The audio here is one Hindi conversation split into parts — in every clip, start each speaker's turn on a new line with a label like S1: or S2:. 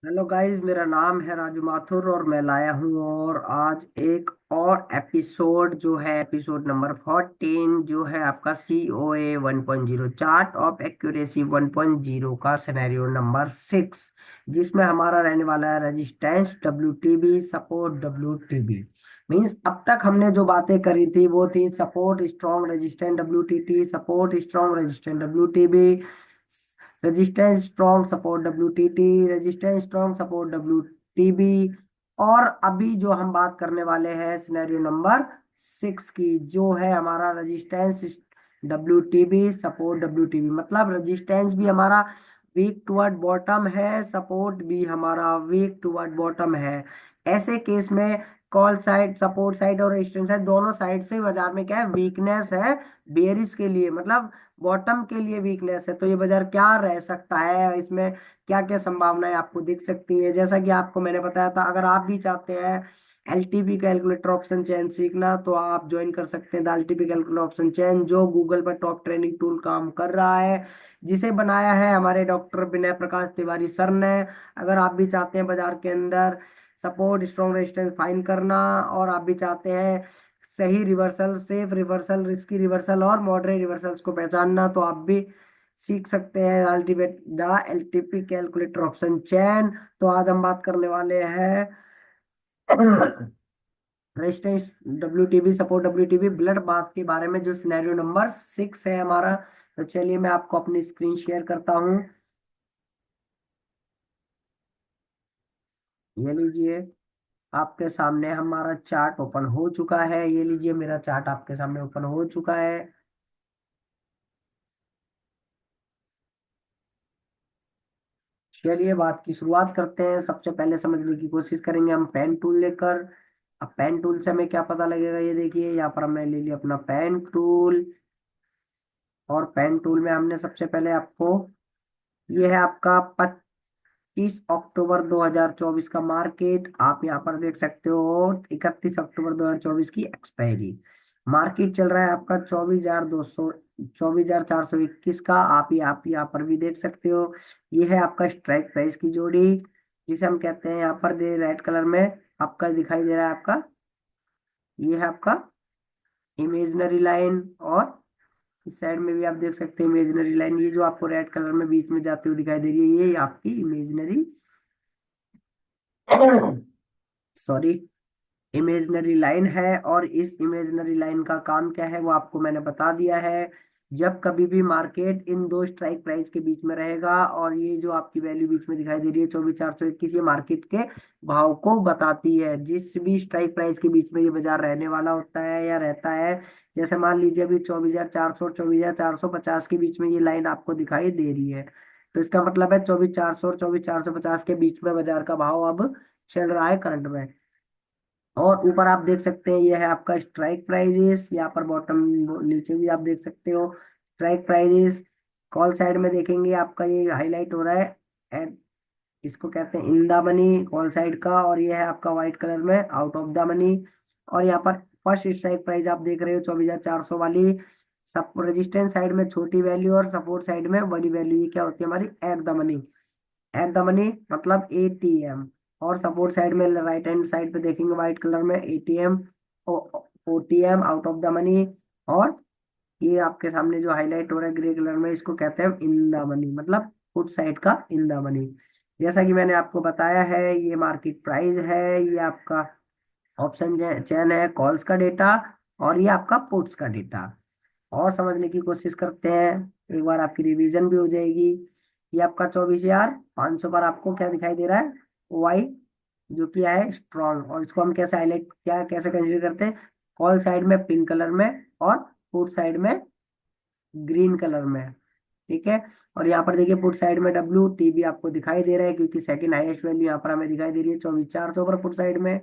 S1: हेलो गाइस, मेरा नाम है राजू माथुर और मैं लाया हूँ और आज एक और एपिसोड जो है एपिसोड नंबर 14 जो है आपका COA 1.0 चार्ट ऑफ एक्यूरेसी 1.0 का सिनेरियो नंबर 6, जिसमें हमारा रहने वाला है resistance WTB, support WTB। Means अब तक हमने जो बातें करी थी वो थी support strong resistant WTT, support strong resistant WTB, resistance strong support WTT, resistance strong support WTB। और अभी जो हम बात करने वाले हैं सिनेरियो नंबर 6 की, जो है हमारा रेजिस्टेंस WTB, सपोर्ट WTB। मतलब रेजिस्टेंस भी हमारा वीक टुवर्ड बॉटम है, सपोर्ट भी हमारा वीक टुवर्ड बॉटम है। ऐसे केस में कॉल साइड, सपोर्ट साइड और रेजिस्टेंस साइड दोनों साइड से बाजार में क्या है, वीकनेस है। बेयरिश के लिए मतलब बॉटम के लिए वीकनेस है। तो ये बाजार क्या रह सकता है, इसमें क्या क्या संभावनाएं आपको दिख सकती है। जैसा कि आपको मैंने बताया था, अगर आप भी चाहते हैं LTP कैलकुलेटर ऑप्शन चेन सीखना तो आप ज्वाइन कर सकते हैं the LTP calculator option chain, जो गूगल पर टॉप ट्रेनिंग टूल काम कर रहा है, जिसे बनाया है हमारे डॉक्टर विनय प्रकाश तिवारी सर ने। अगर आप भी चाहते हैं बाजार के अंदर सपोर्ट स्ट्रॉन्ग रेजिस्टेंस फाइंड करना, और आप भी चाहते हैं सही reversal, safe reversal, risky reversal और मॉडरेट रिवर्सल्स को पहचानना, तो आप भी सीख सकते हैं ultimate the LTP calculator option चैन। तो आज हम बात करने वाले हैं resistance WTB, support WTB, blood bath के बारे में, जो सिनेरियो नंबर 6 है हमारा। तो चलिए मैं आपको अपनी स्क्रीन शेयर करता हूँ। ये लीजिए, आपके सामने हमारा चार्ट ओपन हो चुका है। ये लीजिए, मेरा चार्ट आपके सामने ओपन हो चुका है। चलिए बात की शुरुआत करते हैं। सबसे पहले समझने की कोशिश करेंगे हम पेन टूल लेकर। अब पेन टूल से हमें क्या पता लगेगा, ये देखिए यहाँ पर हमने ले लिया अपना पेन टूल। और पेन टूल में हमने सबसे पहले आपको, ये है आपका 25 अक्टूबर 2024 का मार्केट। आप यहाँ पर देख सकते हो 31 अक्टूबर 2024 की एक्सपायरी। मार्केट चल रहा है आपका 24,200, 24,421 का। आप यहाँ पर भी देख सकते हो। ये है आपका स्ट्राइक प्राइस की जोड़ी, जिसे हम कहते हैं यहाँ पर दे रेड कलर में आपका दिखाई दे रहा है आपका। ये है आपका इमेजनरी लाइन। और इस साइड में भी आप देख सकते हैं इमेजनरी लाइन। ये जो आपको रेड कलर में बीच में जाती हुई दिखाई दे रही है, ये आपकी इमेजनरी सॉरी इमेजनरी लाइन है। और इस इमेजनरी लाइन का काम क्या है वो आपको मैंने बता दिया है। जब कभी भी मार्केट इन दो स्ट्राइक प्राइस के बीच में रहेगा, और ये जो आपकी वैल्यू बीच में दिखाई दे रही है 24,421, ये मार्केट के भाव को बताती है। जिस भी स्ट्राइक प्राइस के बीच में ये बाजार रहने वाला होता है या रहता है, जैसे मान लीजिए अभी 24,400 और 24,450 के बीच में ये लाइन आपको दिखाई दे रही है, तो इसका मतलब है 24,400 और 24,450 के बीच में बाजार का भाव अब चल रहा है करंट में। और ऊपर आप देख सकते हैं ये है आपका स्ट्राइक प्राइजेस। यहाँ पर बॉटम नीचे भी आप देख सकते हो स्ट्राइक प्राइजेस। कॉल साइड में देखेंगे आपका ये हाईलाइट हो रहा है एट, इसको कहते हैं in the money call side का, और ये है आपका व्हाइट कलर में आउट ऑफ द मनी। और यहाँ पर फर्स्ट स्ट्राइक प्राइस आप देख रहे हो 24,400 वाली। सब रेजिस्टेंस साइड में छोटी वैल्यू और सपोर्ट साइड में बड़ी वैल्यू, ये क्या होती है हमारी at the money. At the money मतलब ATM। और सपोर्ट साइड में राइट हैंड साइड पे देखेंगे व्हाइट कलर में ATM, OTM out of the money. और ये आपके सामने जो हाईलाइट हो रहा है ग्रे कलर में, इसको कहते हैं इन द मनी, मतलब पुट साइड का इन द मनी। जैसा कि मैंने आपको बताया है, ये मार्केट प्राइस है, ये आपका ऑप्शन चैन है कॉल्स का डेटा, और ये आपका पुट्स का डेटा। और समझने की कोशिश करते हैं, एक बार आपकी रिवीजन भी हो जाएगी। ये आपका 24,500 पर आपको क्या दिखाई दे रहा है, वाई, जो कि है स्ट्रॉन्ग। और इसको हम कैसे हाईलाइट, क्या कैसे कंसीडर करते हैं, कॉल साइड में पिंक कलर में और पुट साइड में ग्रीन कलर में। ठीक है। और यहाँ पर देखिए पुट साइड में WTB आपको दिखाई दे रहा है, क्योंकि सेकंड हाईएस्ट वैल्यू यहाँ पर हमें दिखाई दे रही है 24,400 पर पुट साइड में।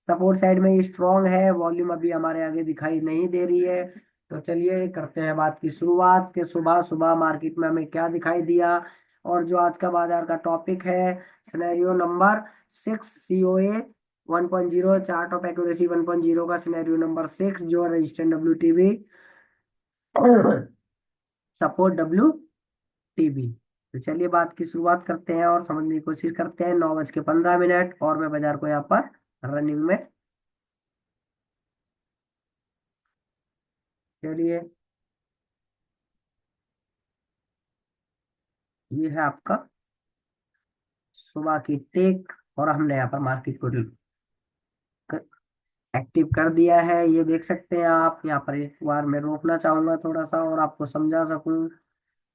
S1: सपोर्ट साइड में ये स्ट्रॉन्ग है, वॉल्यूम अभी हमारे आगे दिखाई नहीं दे रही है। तो चलिए करते हैं बात की शुरुआत के सुबह सुबह मार्केट में हमें क्या दिखाई दिया। और जो आज का बाजार का टॉपिक है scenario number 6, COA 1.0 chart of accuracy 1.0 का सिनेरियो नंबर 6, जो रजिस्टेंट WTB, सपोर्ट WTB। तो चलिए बात की शुरुआत करते हैं और समझने की कोशिश करते हैं। 9:15 और मैं बाजार को यहाँ पर रनिंग में। चलिए, ये है आपका सुबह की टेक, और हमने यहाँ पर मार्केट को एक्टिव कर दिया है। ये देख सकते हैं आप यहाँ पर। एक बार मैं रोकना चाहूंगा थोड़ा सा और आपको समझा सकूं।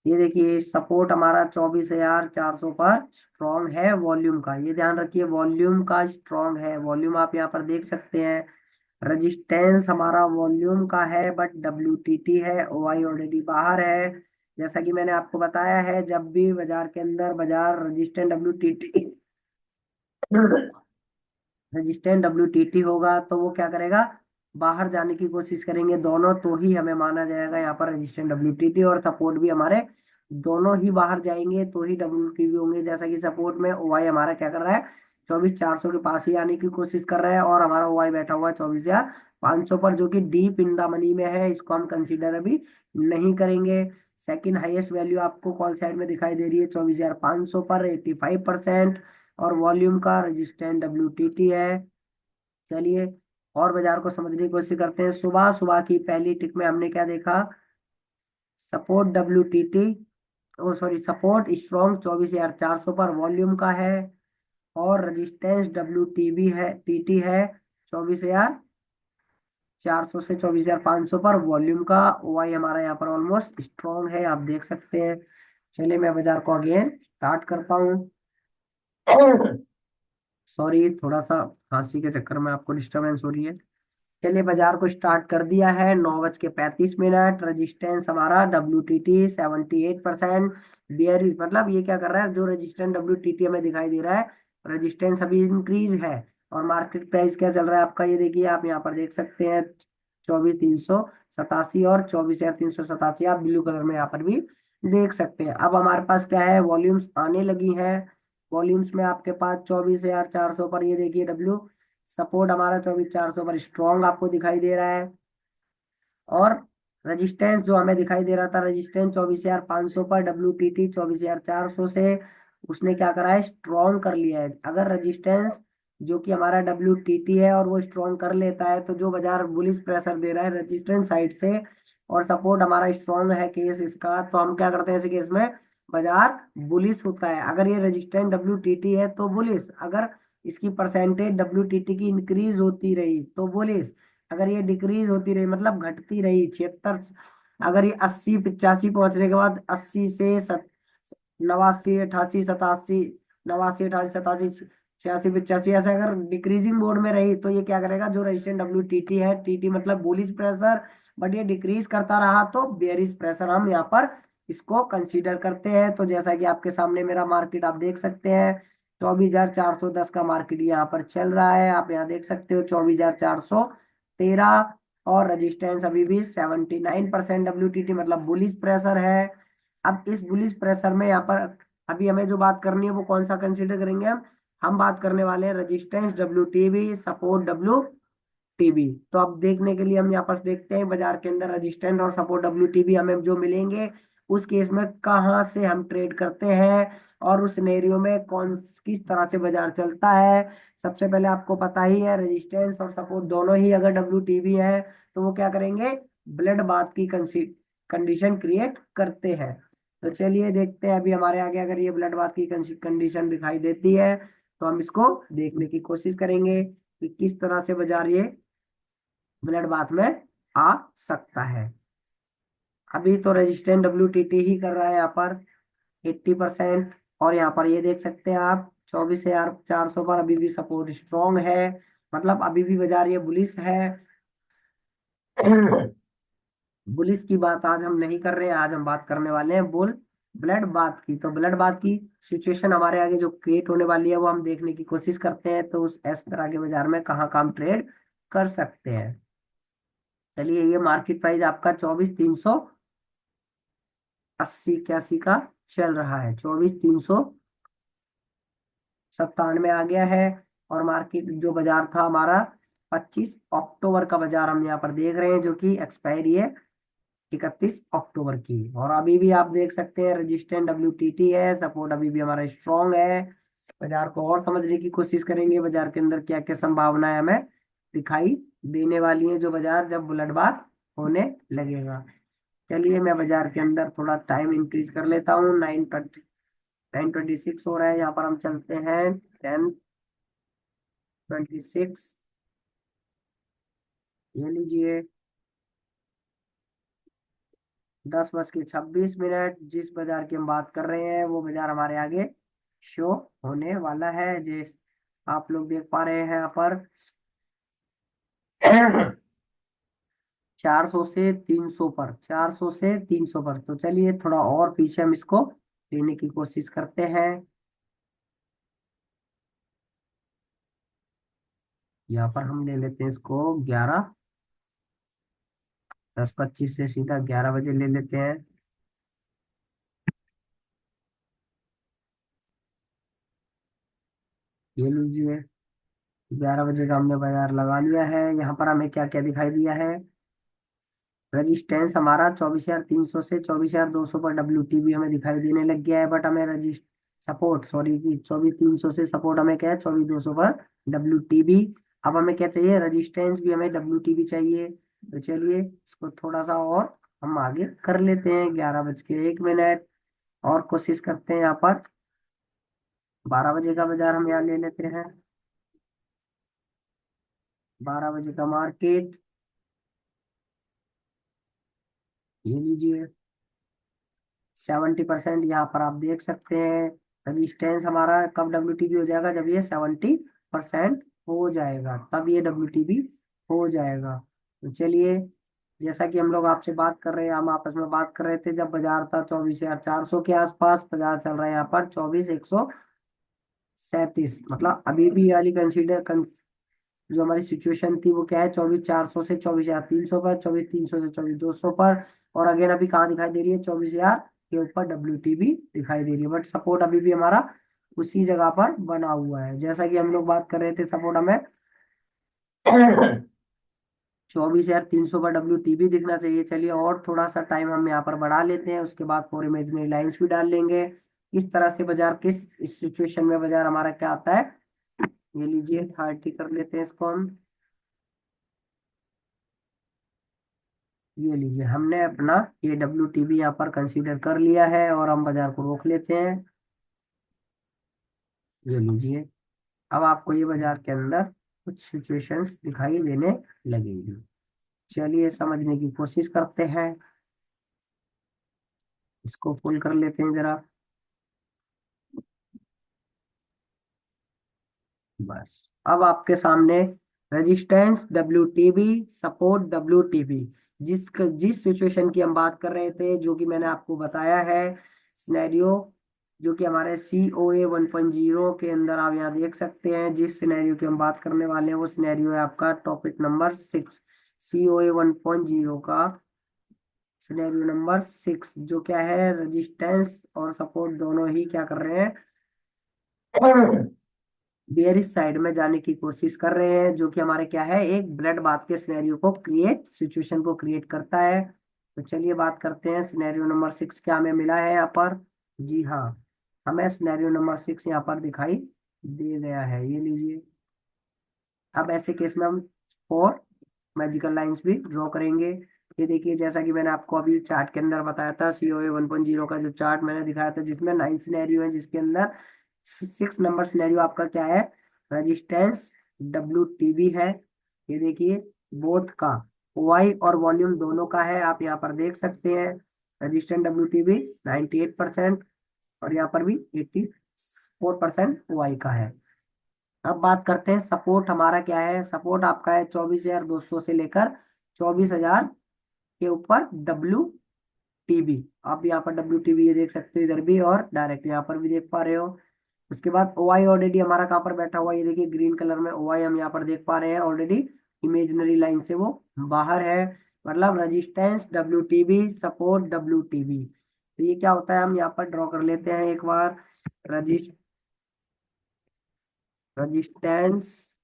S1: ये देखिए, सपोर्ट हमारा 24,400 पर स्ट्रॉन्ग है वॉल्यूम का। ये ध्यान रखिए, वॉल्यूम का स्ट्रॉन्ग है। वॉल्यूम आप यहाँ पर देख सकते हैं। रजिस्टेंस हमारा वॉल्यूम का है, बट डब्ल्यूटीटी है, ओआई ऑलरेडी बाहर है। जैसा कि मैंने आपको बताया है, जब भी बाजार के अंदर बाजार रजिस्टेंट डब्ल्यूटीटी रजिस्टेंट डब्ल्यूटीटी होगा तो वो क्या करेगा, बाहर जाने की कोशिश करेंगे दोनों, तो ही हमें माना जाएगा यहाँ पर रजिस्टेंट डब्ल्यूटीटी। और सपोर्ट भी हमारे दोनों ही बाहर जाएंगे तो ही डब्ल्यूटीटी होंगे। जैसा कि सपोर्ट में ओवाई हमारा क्या कर रहा है, 24,400 के पास ही आने की कोशिश कर रहा है, और हमारा ओवाई बैठा हुआ है 24,500 पर, जो कि डीप इन द मनी में है। इसको हम कंसीडर अभी नहीं करेंगे। सेकंड हाईएस्ट वैल्यू आपको कॉल साइड में दिखाई दे रही है 24,500 पर, 85%। और वॉल्यूम का रेजिस्टेंट डब्ल्यूटीटी है। चलिए और बाजार को समझने की कोशिश करते हैं। सुबह सुबह की पहली टिक में हमने क्या देखा, सपोर्ट डब्ल्यूटीटी, ओ सॉरी, सपोर्ट स्ट्रॉन्ग 24,400 पर वॉल्यूम का है, और रेजिस्टेंस डब्ल्यूटीबी है, टीटी है 24,400 से 24,500 पर वॉल्यूम का। ओआई हमारा यहाँ पर ऑलमोस्ट स्ट्रॉन्ग है, आप देख सकते हैं। चलिए मैं बाजार को अगेन स्टार्ट करता हूँ। सॉरी, थोड़ा सा खांसी के चक्कर में आपको डिस्टरबेंस हो रही है। चलिए बाजार को स्टार्ट कर दिया है। 9:35। रजिस्टेंस हमारा डब्ल्यूटीटी 78%। बियरिश मतलब ये क्या कर रहा है, जो रजिस्टेंस डब्ल्यूटीटी हमें दिखाई दे रहा है, रजिस्टेंस अभी इंक्रीज है। और मार्केट प्राइस क्या चल रहा है आपका, ये देखिए आप यहाँ पर देख सकते हैं, 24,387 और 24,387 आप ब्लू कलर में यहाँ पर भी देख सकते हैं। अब हमारे पास क्या है, वॉल्यूम्स आने लगी है। वॉल्यूम्स में आपके पास 24,400 पर, ये देखिए डब्ल्यू सपोर्ट हमारा 24,400 पर स्ट्रॉन्ग आपको दिखाई दे रहा है। और रेजिस्टेंस जो हमें दिखाई दे रहा था, रेजिस्टेंस 24,500 पर, डब्ल्यूटीटी 24,400 से उसने क्या करा है, स्ट्रॉन्ग कर लिया है। अगर रेजिस्टेंस जो कि हमारा डब्ल्यूटीटी है और वो स्ट्रॉन्ग कर लेता है, तो जो बाजार बुलिश प्रेशर दे रहा है रेजिस्टेंस साइड से, और सपोर्ट हमारा स्ट्रॉन्ग है केस इसका, तो हम क्या करते हैं ऐसे केस में, बाजार बुलिश होता है। अगर ये रेजिस्टेंस डब्ल्यूटीटी है तो बुलिश, अगर इसकी परसेंटेज डब्ल्यूटीटी की इंक्रीज होती रही तो बुलिश, अगर ये डिक्रीज होती रही मतलब घटती रही 76, अगर ये 80 85 पहुंचने के बाद 80 से 89 88 87, 89 88 87 86 85 ऐसे अगर डिक्रीजिंग मोड में रही, तो ये क्या करेगा, जो रेजिस्टेंट डब्ल्यू टीटी है, टीटी मतलब बुलिश प्रेशर, बट ये डिक्रीज करता रहा तो बेरिश प्रेशर हम यहाँ पर इसको कंसीडर करते हैं। तो जैसा कि आपके सामने मेरा मार्केट आप देख सकते हैं, 24,410 का मार्केट यहाँ पर चल रहा है। आप यहाँ देख सकते हो 24,413, और रेजिस्टेंस अभी भी 79% डब्ल्यूटीटी मतलब बुलिश प्रेशर है। अब इस बुलिश प्रेशर में यहाँ पर अभी हमें जो बात करनी है वो कौन सा कंसीडर करेंगे हम बात करने वाले हैं रेजिस्टेंस डब्ल्यूटीबी, सपोर्ट डब्ल्यूटीबी। तो अब देखने के लिए हम यहाँ पर देखते हैं बाजार के अंदर रेजिस्टेंस और सपोर्ट डब्ल्यूटीबी हमें जो मिलेंगे, उस केस में कहाँ से हम ट्रेड करते हैं, और उस सिनेरियो में कौन किस तरह से बाजार चलता है। सबसे पहले आपको पता ही है, रेजिस्टेंस और सपोर्ट दोनों ही अगर डब्ल्यूटीबी है तो वो क्या करेंगे, ब्लड बाथ की कंडीशन क्रिएट करते हैं। तो चलिए देखते हैं अभी हमारे आगे, अगर ये ब्लड बाथ की कंडीशन दिखाई देती है तो हम इसको देखने की कोशिश करेंगे कि किस तरह से बाजार ये ब्लड बाथ में आ सकता है। अभी तो रेजिस्टेंट डब्ल्यूटीटी ही कर रहा है यहाँ पर 80%, और यहाँ पर ये देख सकते हैं आप 24,400 पर अभी भी सपोर्ट स्ट्रॉन्ग है, मतलब अभी भी बाजार ये बुलिश है। बुलिस की बात आज हम नहीं कर रहे हैं, आज हम बात करने वाले हैं बुल ब्लड बाथ की। तो ब्लड बाथ की सिचुएशन हमारे आगे जो क्रिएट होने वाली है वो हम देखने की कोशिश करते हैं, तो उस इस तरह के बाजार में कहाँ काम ट्रेड कर सकते हैं। चलिए, ये मार्केट प्राइस आपका 24,380 81 का चल रहा है, 24,397 आ गया है। और मार्केट जो बाजार था हमारा 25 अक्टूबर का बाजार हम यहाँ पर देख रहे हैं, जो कि एक्सपायरी है 31 अक्टूबर की। और अभी भी आप देख सकते हैं रेजिस्टेंट WTT है, सपोर्ट अभी भी हमारा स्ट्रॉन्ग है। बाजार को और समझने की कोशिश करेंगे, बाजार के अंदर क्या क्या संभावनाएं हमें दिखाई देने वाली है, जो बाजार जब बुलेटबाज होने लगेगा। चलिए मैं बाजार के अंदर थोड़ा टाइम इंक्रीज कर लेता हूँ। 9:26 हो रहा है, यहाँ पर हम चलते हैं 10:26। ये लीजिए 10:26। जिस बाजार की हम बात कर रहे हैं वो बाजार हमारे आगे शो होने वाला है। जिस आप लोग देख पा रहे हैं यहाँ पर 400 से 300 पर, तो चलिए थोड़ा और पीछे हम इसको लेने की कोशिश करते हैं। यहाँ पर हम ले लेते हैं इसको 10:25 से सीधा 11 बजे ले लेते हैं। ये लीजिए 11 बजे का हमने बाजार लगा लिया है। यहाँ पर हमें क्या क्या दिखाई दिया है, रजिस्टेंस हमारा 24,300 से 24,200 पर WTB हमें दिखाई देने लग गया है। बट हमें रजिस्ट सपोर्ट सॉरी की 24,300 से सपोर्ट हमें क्या है 24,200 पर WTB। अब हमें क्या चाहिए, रजिस्टेंस भी हमें WTB चाहिए। तो चलिए इसको थोड़ा सा और हम आगे कर लेते हैं। 11:01 और कोशिश करते हैं यहाँ पर 12 बजे का बाजार हम यहाँ ले लेते हैं। 12 बजे का मार्केट ये लीजिए 70%। यहाँ पर आप देख सकते हैं रजिस्टेंस हमारा कब WTB हो जाएगा, जब ये 70% हो जाएगा तब ये WTB हो जाएगा। तो चलिए जैसा कि हम लोग आपसे बात कर रहे हैं, हम आपस में बात कर रहे थे, जब बाजार था 24,400 के आसपास, बाजार चल रहा है यहाँ पर 24,137। मतलब अभी भी वाली जो हमारी सिचुएशन थी वो क्या है, 24,400 से 24,300 पर, 24,300 से 24,200 पर। और अगेन अभी कहाँ दिखाई दे रही है, 24,000 के ऊपर WTB दिखाई दे रही है। बट सपोर्ट अभी भी हमारा उसी जगह पर बना हुआ है। जैसा कि हम लोग बात कर रहे थे, सपोर्ट हमें 24,300 पर WTB दिखना चाहिए। चलिए और थोड़ा सा टाइम हम यहाँ पर बढ़ा लेते हैं, उसके बाद फोर इमेजिनरी लाइंस भी डाल लेंगे। इस तरह से बाजार किस इस सिचुएशन में बाजार हमारा क्या आता है, ये लीजिए 30 कर लेते हैं इसको हम। ये लीजिए हमने अपना ये WTB यहाँ पर कंसीडर कर लिया है और हम बाजार को रोक लेते हैं। ये लीजिए अब आपको ये बाजार के अंदर कुछ सिचुएशंस दिखाई देने लगेगी। चलिए समझने की कोशिश करते हैं, इसको पुल कर लेते हैं जरा। बस अब आपके सामने रेजिस्टेंस WTB, सपोर्ट WTB, जिस सिचुएशन की हम बात कर रहे थे, जो कि मैंने आपको बताया है सिनेरियो, जो कि हमारे COA 1.0 के अंदर आप यहाँ देख सकते हैं। जिस सिनेरियो की हम बात करने वाले हैं वो सिनेरियो है आपका टॉपिक नंबर 6, COA 1.0 का सिनेरियो नंबर 6, जो क्या है रेजिस्टेंस और सपोर्ट दोनों ही क्या कर रहे हैं, बेयरिश साइड में जाने की कोशिश कर रहे हैं, जो कि हमारे क्या है एक ब्लड बाथ के सिनेरियो को क्रिएट सिचुएशन को क्रिएट करता है। तो चलिए बात करते हैं सिनेरियो नंबर 6 क्या हमें मिला है यहाँ पर। जी हाँ, हमें सिनेरियो नंबर 6 यहाँ पर दिखाई दे गया है। ये लीजिए अब ऐसे केस में हम 4 मैजिकल लाइंस भी ड्रॉ करेंगे। ये देखिए जैसा कि मैंने आपको अभी चार्ट के अंदर बताया था, COA 1.0 का जो चार्ट मैंने दिखाया था, जिसमें 9 सिनेरियो है, जिसके अंदर 6 नंबर सिनेरियो आपका क्या है, रेजिस्टेंस WTB है। ये देखिए बोथ का वाई और वॉल्यूम दोनों का है, आप यहाँ पर देख सकते हैं। रेजिस्टेंस WTB 98% और यहाँ पर भी 84% वाई का है। अब बात करते हैं सपोर्ट हमारा क्या है, सपोर्ट आपका है 24,200 से लेकर 24,000 के ऊपर WTB। आप यहाँ पर WTB ये देख सकते हो इधर भी, और डायरेक्ट यहाँ पर भी देख पा रहे हो। उसके बाद OI ऑलरेडी हमारा कहाँ पर बैठा हुआ है, ये देखिए ग्रीन कलर में OI हम यहाँ पर देख पा रहे हैं ऑलरेडी, इमेजिनरी लाइन से वो बाहर है। मतलब रेजिस्टेंस WTB, सपोर्ट WTB। तो ये क्या होता है, हम यहाँ पर ड्रॉ कर लेते हैं एक बार। रजिस्टेंस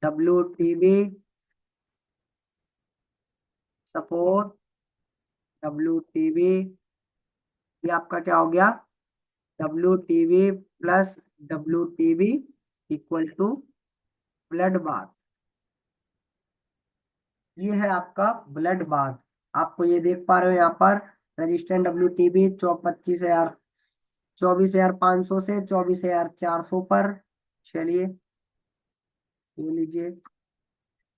S1: WTB, सपोर्ट WTB, ये आपका क्या हो गया, WTB plus WTB equal to blood bath. ये है आपका ब्लड बाथ। आपको ये देख पा रहे हो यहाँ पर रजिस्टेंट WTB 25,000, 24,500 से 24,400 पर। चलिए ये लीजिए,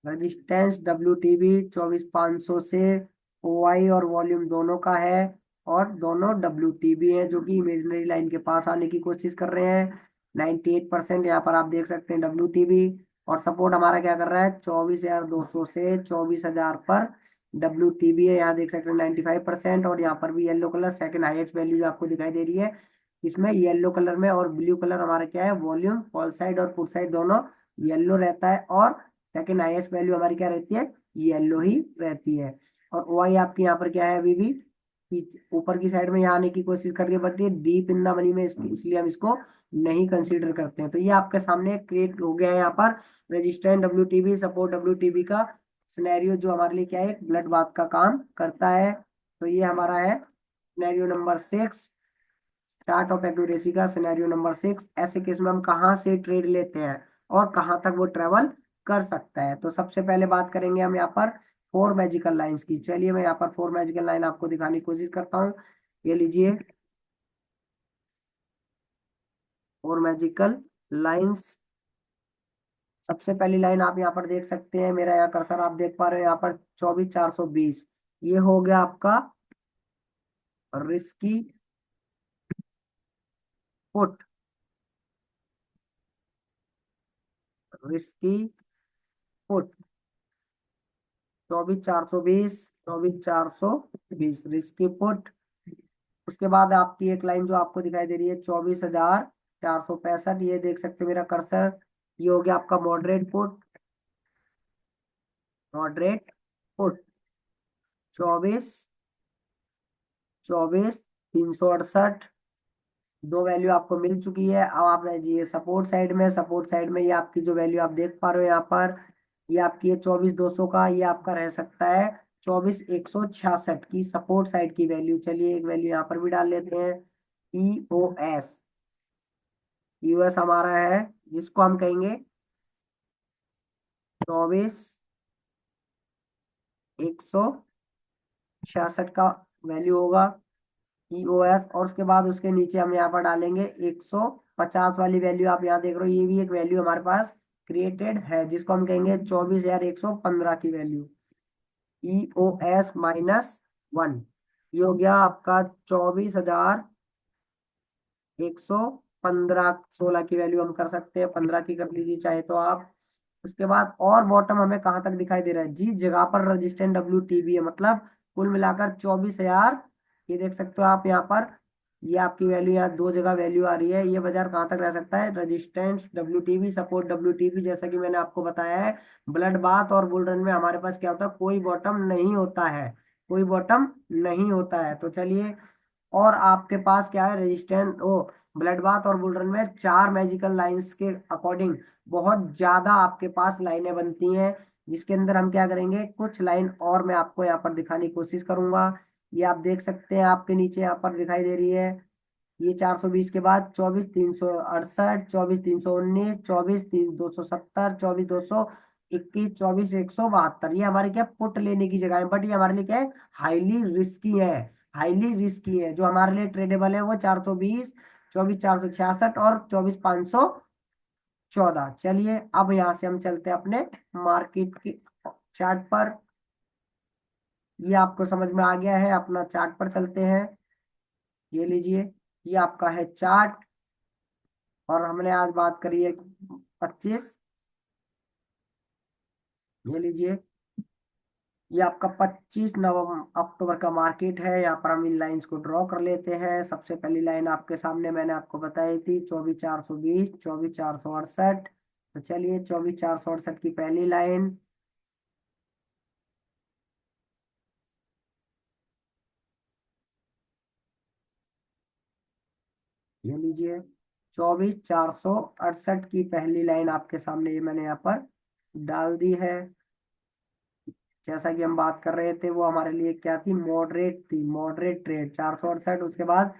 S1: रेजिस्टेंस WTB 24,500 से OI और वॉल्यूम दोनों का है, और दोनों WTB है जो कि इमेजिनरी लाइन के पास आने की कोशिश कर रहे हैं। 98% यहाँ पर आप देख सकते हैं WTB। और सपोर्ट हमारा क्या कर रहा है, 24,200 से 24,000 पर WTB है, यहाँ देख सकते हैं 95%। और यहाँ पर भी yellow colour second highest value जो आपको दिखाई दे रही है, इसमें येलो कलर में, और ब्लू कलर हमारा क्या है, वॉल्यूम कॉल साइड और पुट साइड दोनों येलो रहता है, और सेकंड हाईएस्ट वैल्यू हमारी क्या रहती है, येलो ही रहती है। और OI आपकी यहाँ पर क्या है, अभी भी ऊपर की साइड में यहाँ आने की कोशिश कर रही है, बट ये डीप इन द मनी में इसलिए हम इसको नहीं कंसीडर करते हैं। तो ये आपके सामने क्रिएट हो गया है यहाँ पर रेजिस्टेंस WTB सपोर्ट WTB का सिनेरियो, जो हमारे लिए क्या है, ब्लड बाथ का काम करता है। तो ये हमारा है scenario number 6, chart of accuracy का सिनेरियो नंबर 6। ऐसे केस में हम कहाँ से ट्रेड लेते हैं और कहाँ तक वो ट्रेवल कर सकता है। तो सबसे पहले बात करेंगे हम यहाँ पर फोर मैजिकल लाइंस की। चलिए मैं यहाँ पर फोर मैजिकल लाइन आपको दिखाने की कोशिश करता हूँ। ये लीजिए फोर मैजिकल लाइंस। सबसे पहली लाइन आप यहाँ पर देख सकते हैं, मेरा यहाँ कर्सर आप देख पा रहे हो यहाँ पर 24,420। ये हो गया आपका risky put, risky put 24,420, 24,420 risky put. उसके बाद आपकी एक लाइन जो आपको दिखाई दे रही है 24,465, ये देख सकते हो मेरा कर्सर, ये हो गया आपका मॉडरेट पुट, मॉडरेट पुट 24,24,368। दो वैल्यू आपको मिल चुकी है। अब आप ये सपोर्ट साइड में, सपोर्ट साइड में ये आपकी जो वैल्यू आप देख पा रहे हो यहाँ पर, ये आपकी है 24,200 का, ये आपका रह सकता है 24,166 की सपोर्ट साइड की वैल्यू। चलिए एक वैल्यू यहाँ पर भी डाल लेते हैं, EOS। यूएस हमारा है जिसको हम कहेंगे 24,166 का वैल्यू होगा EOS। और उसके बाद उसके नीचे हम यहाँ पर डालेंगे 150 वाली वैल्यू, आप यहाँ देख रहे हो, ये भी एक वैल्यू हमारे पास क्रिएटेड है जिसको हम कहेंगे 24,115 की वैल्यू, EOS-1। ये हो गया आपका 24,115, 16 की वैल्यू हम कर सकते हैं, 15 की कर लीजिए चाहे तो आप। उसके बाद और बॉटम हमें कहाँ तक दिखाई दे रहा है, जिस जगह पर रजिस्टेंट WTB है, मतलब कुल मिलाकर 24,000। ये देख सकते हो आप यहाँ पर, ये आपकी वैल्यू, यहाँ दो जगह वैल्यू आ रही है। ये बाजार कहाँ तक रह सकता है, रजिस्टेंस WTB सपोर्ट WTB, जैसा कि मैंने आपको बताया है ब्लड बाथ और बुल रन में हमारे पास क्या होता है, कोई बॉटम नहीं होता है, कोई बॉटम नहीं होता है। तो चलिए, और आपके पास क्या है, रेजिस्टेंस ओ ब्लड बाथ और बुल रन में चार मैजिकल लाइंस के अकॉर्डिंग बहुत ज्यादा आपके पास लाइनें बनती हैं, जिसके अंदर हम क्या करेंगे, कुछ लाइन और मैं आपको यहाँ पर दिखाने की कोशिश करूंगा। ये आप देख सकते हैं, आपके नीचे यहाँ पर दिखाई दे रही है, ये 420 के बाद 24,368, 24,319, 24,270, 24,221, 24,172, ये हमारे क्या पुट लेने की जगह है, बट ये हमारे लिए क्या है, हाईली रिस्की है। हाईली रिस्की है, जो हमारे लिए ट्रेडेबल है वो 420, 24,466 और 24,514। चलिए अब यहाँ से हम चलते हैं अपने मार्केट की चार्ट पर। ये आपको समझ में आ गया है, अपना चार्ट पर चलते हैं। ये लीजिए, ये आपका है चार्ट, और हमने आज बात करी है 25। ये लीजिए, ये आपका 25 अक्टूबर का मार्केट है। यहाँ पर हम इन लाइंस को ड्रॉ कर लेते हैं। सबसे पहली लाइन आपके सामने मैंने आपको बताई थी 24,420, 24,468। तो चलिए 24,468 की पहली लाइन, ये लीजिए 24,468 की पहली लाइन आपके सामने ये मैंने यहाँ पर डाल दी है। जैसा कि हम बात कर रहे थे वो हमारे लिए क्या थी, मॉडरेट थी, मॉडरेट ट्रेड 468। उसके बाद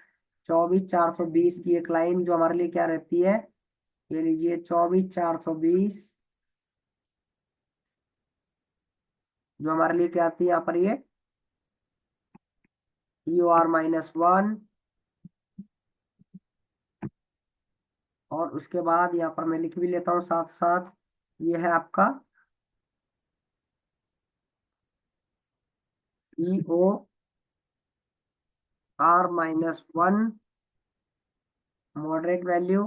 S1: 24,420 की एक लाइन जो हमारे लिए क्या रहती है, ये लीजिए 24,420, जो हमारे लिए क्या आती है यहाँ पर, ये EOR-1। और उसके बाद यहाँ पर मैं लिख भी लेता हूँ साथ साथ, ये है आपका EOR-1 मॉडरेट वैल्यू।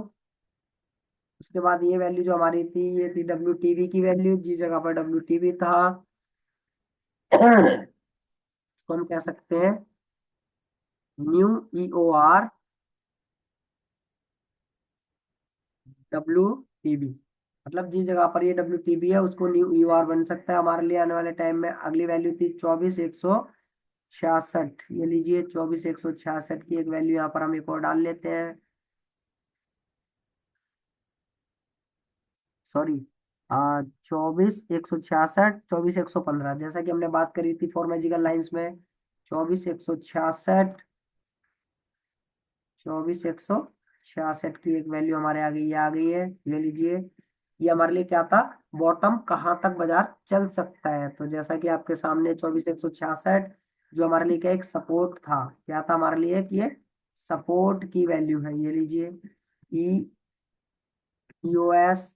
S1: उसके बाद ये वैल्यू जो हमारी थी, ये थी WTV की वैल्यू, जिस जगह पर WTV था इसको हम कह सकते हैं न्यू EOR WTB। मतलब जिस जगह पर ये WTB है उसको न्यू EOR बन सकता है हमारे लिए आने वाले टाइम में। अगली वैल्यू थी 24,166, ये लीजिए 24,166 की एक वैल्यू यहाँ पर हम एक और डाल लेते हैं, सॉरी 24,166, 24,115, जैसा कि हमने बात करी थी फॉर मैजिकल लाइंस में। 24,166, 24,166 की एक वैल्यू हमारे आ गई, ये आ गई है, ले लीजिए। ये हमारे लिए क्या था, बॉटम कहाँ तक बाजार चल सकता है। तो जैसा कि आपके सामने 24,166 जो हमारे लिए क्या एक सपोर्ट था, क्या था हमारे लिए कि ये सपोर्ट की वैल्यू है, ये लीजिए EOS।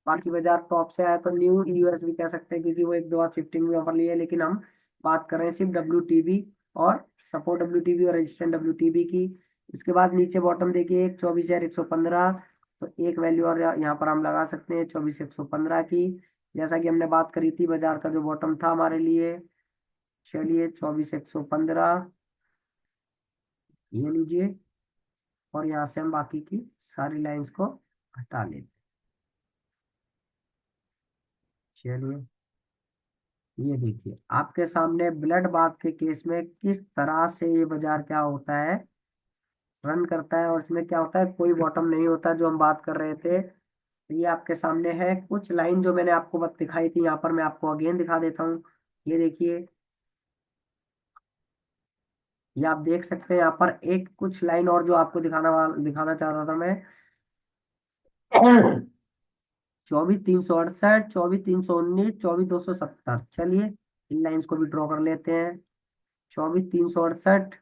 S1: बाकी बाजार टॉप से आया तो न्यू यूएस भी कह सकते हैं, क्योंकि वो एक दो बार शिफ्टिंग में ऑफर लिए, लेकिन हम बात कर रहे हैं सिर्फ WTB और सपोर्ट WTB और रेजिस्टेंट WTB की। उसके बाद नीचे बॉटम देखिए 24,115, तो एक वैल्यू और यहाँ पर हम लगा सकते हैं 24,115 की, जैसा कि हमने बात करी थी बाजार का जो बॉटम था हमारे लिए। चलिए 24,115 ये लीजिए, और यहाँ से हम बाकी की सारी लाइंस को हटा लेते हैं। चलिए ये देखिए आपके सामने ब्लड बाथ के केस में किस तरह से ये बाजार क्या होता है, रन करता है, और इसमें क्या होता है, कोई बॉटम नहीं होता जो हम बात कर रहे थे। तो ये आपके सामने है कुछ लाइन जो मैंने आपको बत दिखाई थी, यहाँ पर मैं आपको अगेन दिखा देता हूँ। ये देखिए, ये आप देख सकते हैं यहाँ पर एक कुछ लाइन और जो आपको दिखाना चाह रहा था मैं। 24,368, 24,319, 24,270, चलिए इन लाइंस को भी ड्रॉ कर लेते हैं। 24,368,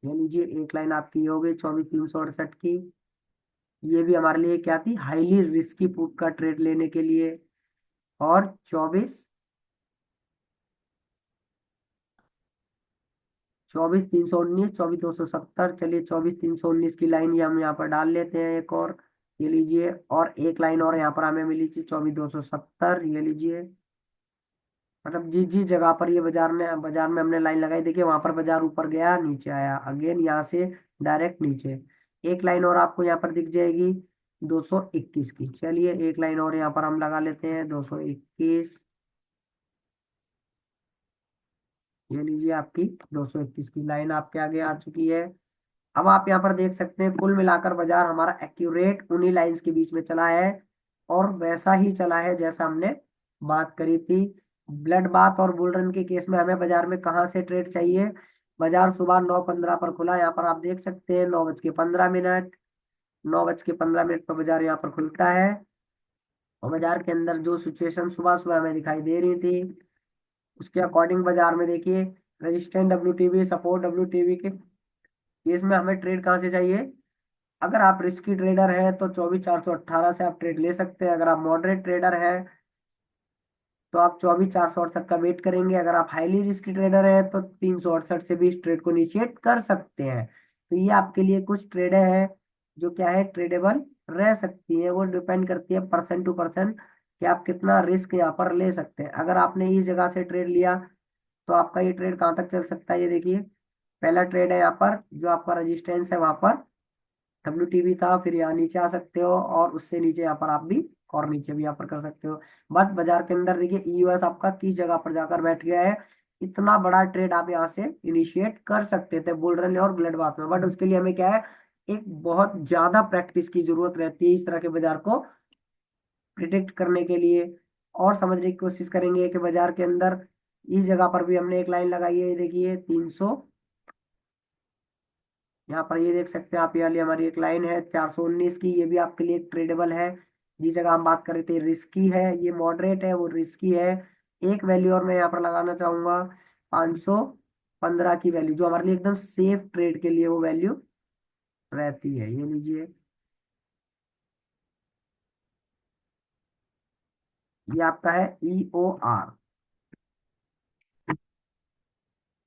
S1: ये लीजिए एक लाइन आपकी ये हो गई 24,368 की। ये भी हमारे लिए क्या थी, हाईली रिस्की पुट का ट्रेड लेने के लिए। और 24,319, 24,270, चलिए 24,319 की लाइन ये हम यहाँ पर डाल लेते हैं एक और, ये लीजिए। और एक लाइन और यहाँ पर हमें मिली थी 24,270, ये लीजिए। मतलब जिस जिस जगह पर ये बाजार में हमने लाइन लगाई, देखिए वहां पर बाजार ऊपर गया नीचे आया, अगेन यहाँ से डायरेक्ट नीचे। एक लाइन और आपको यहाँ पर दिख जाएगी 221 की, चलिए एक लाइन और यहाँ पर हम लगा लेते हैं 221, ये लीजिए आपकी 221 की लाइन आपके आगे आ चुकी है। अब आप यहाँ पर देख सकते हैं कुल मिलाकर बाजार हमारा एक्यूरेट उन्हीं लाइंस के बीच में चला है, और वैसा ही चला है जैसा हमने बात करी थी। ब्लड बाथ और बुल रन के केस में हमें बाजार में कहाँ से ट्रेड चाहिए, बाजार सुबह 9:15 पर खुला, यहाँ पर आप देख सकते हैं 9:15, 9:15 पर बाजार यहाँ पर खुलता है। और बाजार के अंदर जो सिचुएशन सुबह सुबह हमें दिखाई दे रही थी, उसके अकॉर्डिंग बाजार में देखिए रेजिस्टेंट WTB, सपोर्ट WTB के केस में हमें ट्रेड कहाँ से चाहिए। अगर आप रिस्की ट्रेडर हैं तो 24,418 से आप ट्रेड ले सकते हैं। अगर आप मॉडरेट ट्रेडर हैं तो आप 24,468 का वेट करेंगे। अगर आप हाईली रिस्की ट्रेडर हैं तो 368 से भी इस ट्रेड को इनिशिएट कर सकते हैं। तो ये आपके लिए कुछ ट्रेडें हैं जो क्या है, ट्रेडेबल रह सकती है। वो डिपेंड करती है पर्सन टू पर्सन कि आप कितना रिस्क यहाँ पर ले सकते हैं। अगर आपने इस जगह से ट्रेड लिया तो आपका ये ट्रेड कहाँ तक चल सकता है, ये देखिए पहला ट्रेड है यहाँ पर जो आपका रेजिस्टेंस है वहां पर WTB था, फिर यहाँ नीचे आ सकते हो, और उससे नीचे यहाँ पर आप भी और नीचे भी यहाँ पर कर सकते हो। बट बाजार के अंदर देखिए EOS आपका किस जगह पर जाकर बैठ गया है, इतना बड़ा ट्रेड आप यहाँ से इनिशिएट कर सकते थे बुल रन और ब्लड बाथ में। बट उसके लिए हमें क्या है, एक बहुत ज्यादा प्रैक्टिस की जरूरत रहती है इस तरह के बाजार को प्रिडिक्ट करने के लिए। और समझने की कोशिश करेंगे कि बाजार के अंदर इस जगह पर भी हमने एक लाइन लगाई है, ये देखिए 300। यहाँ पर ये देख सकते हैं आप, ये वाली हमारी एक लाइन है 419 की, ये भी आपके लिए ट्रेडेबल है। जिस जगह हम बात कर रहे थे रिस्की है, ये मॉडरेट है, वो रिस्की है। एक वैल्यू और मैं यहाँ पर लगाना चाहूंगा 515 की वैल्यू, जो हमारे लिए एकदम सेफ ट्रेड के लिए वो वैल्यू रहती है। ये लीजिए, ये आपका है EOR।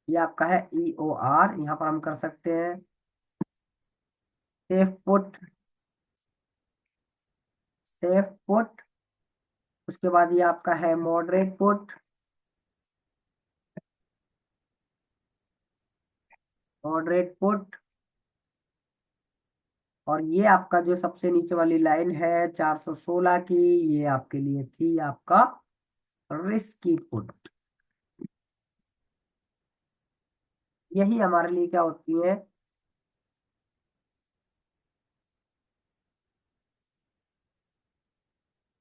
S1: ये आपका है EOR, यहाँ पर हम कर सकते हैं सेफ पुट, सेफ पुट। उसके बाद ये आपका है मॉडरेट पुट, मॉडरेट पुट। और ये आपका जो सबसे नीचे वाली लाइन है 416 की, ये आपके लिए थी आपका रिस्की पुट। यही हमारे लिए क्या होती है,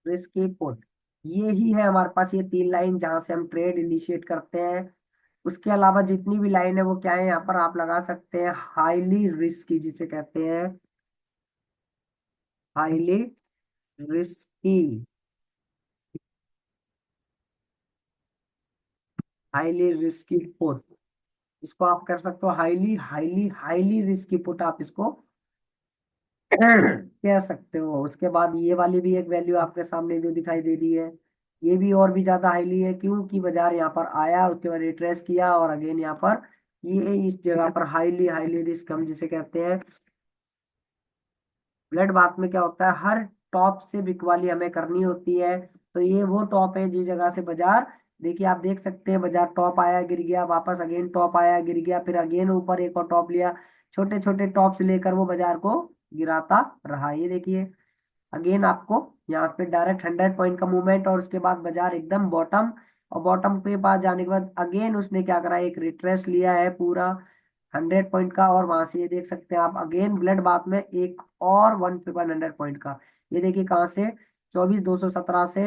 S1: रिस्की पुट। ये ही है हमारे पास ये तीन लाइन जहां से हम ट्रेड इनिशिएट करते हैं। उसके अलावा जितनी भी लाइन है वो क्या है, यहाँ पर आप लगा सकते हैं हाईली रिस्की, जिसे कहते हैं highly risky, highly risky put. इसको आप कर सकते हो highly highly highly risky put, आप इसको कह सकते हो। उसके बाद ये वाली भी एक वैल्यू आपके सामने जो दिखाई दे रही है, ये भी और भी ज्यादा हाईली है, क्योंकि बाजार यहाँ पर आया, उसके बाद रिट्रेस किया और अगेन यहाँ पर ये इस जगह पर हाईली हाईली रिस्क हम जिसे कहते हैं। ब्लड बाथ में क्या होता है, हर टॉप से बिकवाली हमें करनी होती है। तो ये वो टॉप है जिस जगह से बाजार, देखिए आप देख सकते हैं बाजार टॉप आया गिर गया, वापस अगेन टॉप आया गिर गया, फिर अगेन ऊपर एक और टॉप लिया, छोटे छोटे टॉप से लेकर वो बाजार को गिराता रहा। ये देखिए अगेन आपको यहाँ पे डायरेक्ट 100 पॉइंट का मूवमेंट, और उसके बाद बाजार एकदम बॉटम, और बॉटम के पास जाने के बाद अगेन उसने क्या करा, एक रिट्रेस लिया है पूरा 100 पॉइंट का, और वहां से ये देख सकते हैं आप अगेन ब्लड बाथ में एक और 100 पॉइंट का। ये देखिए कहाँ से, 24,217 से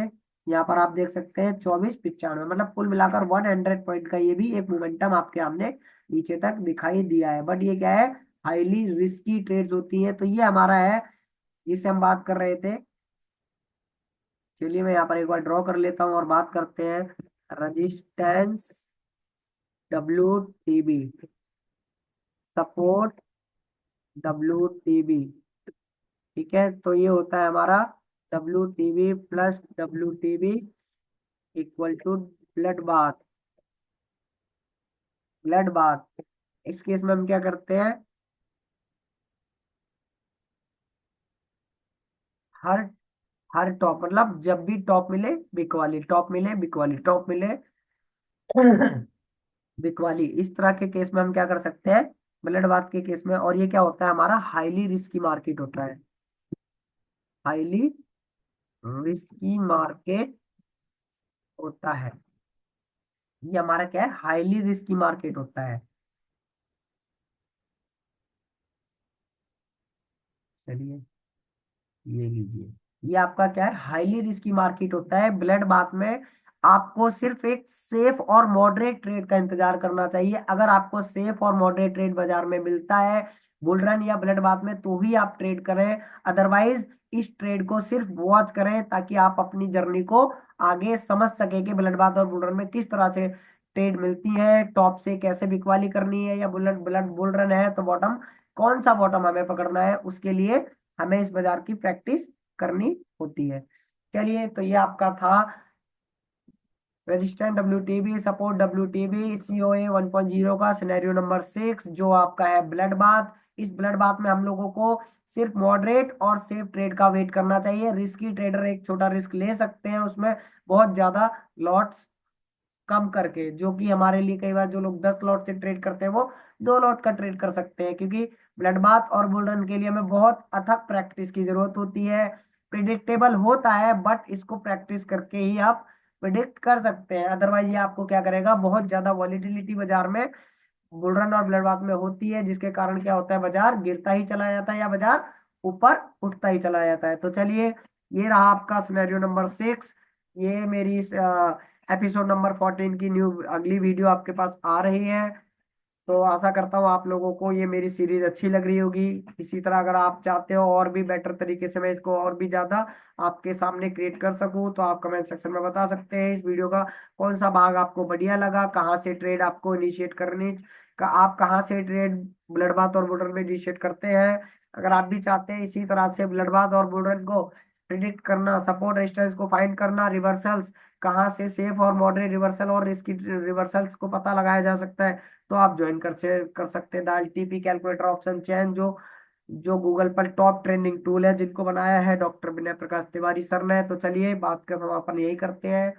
S1: यहाँ पर आप देख सकते हैं 24,95, मतलब कुल मिलाकर 100 पॉइंट का ये भी एक मोमेंटम आपके हमने नीचे तक दिखाई दिया है। बट ये क्या है, हाईली रिस्की ट्रेड्स होती है। तो ये हमारा है जिससे हम बात कर रहे थे। चलिए मैं यहाँ पर एक बार ड्रॉ कर लेता हूँ और बात करते हैं रजिस्टेंस, WTB, सपोर्ट, WTB। ठीक है, तो ये होता है हमारा WTB plus WTB equal to blood bath, blood bath. इस केस में हम क्या करते हैं, हर हर टॉप, मतलब जब भी टॉप मिले बिकवाली, टॉप मिले बिकवाली, टॉप मिले बिकवाली, इस तरह के केस में हम क्या कर सकते हैं ब्लड बाथ के केस में। और ये क्या होता है, हमारा हाईली रिस्की मार्केट होता है, हाईली रिस्की मार्केट होता है। ये हमारा क्या है, हाईली रिस्की मार्केट होता है। चलिए ये लीजिए, ये आपका क्या है, हाईली रिस्की मार्केट होता है। ब्लड बाथ में आपको सिर्फ एक सेफ और मॉडरेट ट्रेड का इंतजार करना चाहिए। अगर आपको सेफ और मॉडरेट ट्रेड बाजार में मिलता है बुल रन या ब्लड बाथ में, तो ही आप ट्रेड करें। अदरवाइज इस ट्रेड को सिर्फ वॉच करें, ताकि आप अपनी जर्नी को आगे समझ सके कि ब्लड बाथ और बुल रन में किस तरह से ट्रेड मिलती है, टॉप से कैसे बिकवाली करनी है, या बुलेट ब्लड बुल रन है तो बॉटम, कौन सा बॉटम हमें पकड़ना है, उसके लिए हमें इस बाजार की प्रैक्टिस करनी होती है। चलिए तो ये आपका था resistant WTB, support WTB, COA 1.0 का सिनेरियो नंबर 6, जो आपका है ब्लड बाथ। इस ब्लड बाथ में हम लोगों को सिर्फ मॉडरेट और सेफ ट्रेड का वेट करना चाहिए। रिस्की ट्रेडर एक छोटा रिस्क ले सकते हैं, उसमें बहुत ज्यादा लॉट्स कम करके, जो कि हमारे लिए कई बार जो लोग 10 लॉट से ट्रेड करते हैं वो 2 लॉट का ट्रेड कर सकते हैं, क्योंकि ब्लड बाथ और बुल रन के लिए हमें बहुत अथक प्रैक्टिस की जरूरत होती है। प्रिडिक्टेबल होता है, बट इसको प्रैक्टिस करके ही आप प्रिडिक्ट कर सकते हैं। अदरवाइज ये आपको क्या करेगा, बहुत ज्यादा वॉलीटिलिटी बाजार में बुल रन और ब्लड बाथ में होती है, जिसके कारण क्या होता है, बाजार गिरता ही चला जाता है या बाजार ऊपर उठता ही चला जाता है। तो चलिए ये रहा आपका सिनेरियो नंबर 6। ये मेरी इस एपिसोड नंबर 14 की न्यू अगली वीडियो आपके पास आ रही है। तो आशा करता हूँ आप लोगों को ये मेरी सीरीज अच्छी लग रही होगी। इसी तरह अगर आप चाहते हो और भी बेटर तरीके से मैं इसको और भी ज्यादा आपके सामने क्रिएट कर सकूं, तो आप कमेंट सेक्शन में बता सकते हैं इस वीडियो का कौन सा भाग आपको बढ़िया लगा, कहाँ से ट्रेड आपको इनिशिएट करनी का, आप कहाँ से ट्रेड ब्लड बाथ और बुलरन में इनिशिएट करते हैं। अगर आप भी चाहते हैं इसी तरह से ब्लड बाथ और बुलरन को प्रिडिक्ट करना, सपोर्ट रेजिस्टेंस को फाइंड करना, रिवर्सल्स कहाँ से सेफ और मॉडरेट रिवर्सल और इसकी रिवर्सल्स को पता लगाया जा सकता है, तो आप ज्वाइन कर सकते हैं द टीपी कैलकुलेटर ऑप्शन चैन, जो जो गूगल पर टॉप ट्रेंडिंग टूल है, जिनको बनाया है डॉक्टर विनय प्रकाश तिवारी सर ने। तो चलिए बात का समापन यही करते हैं।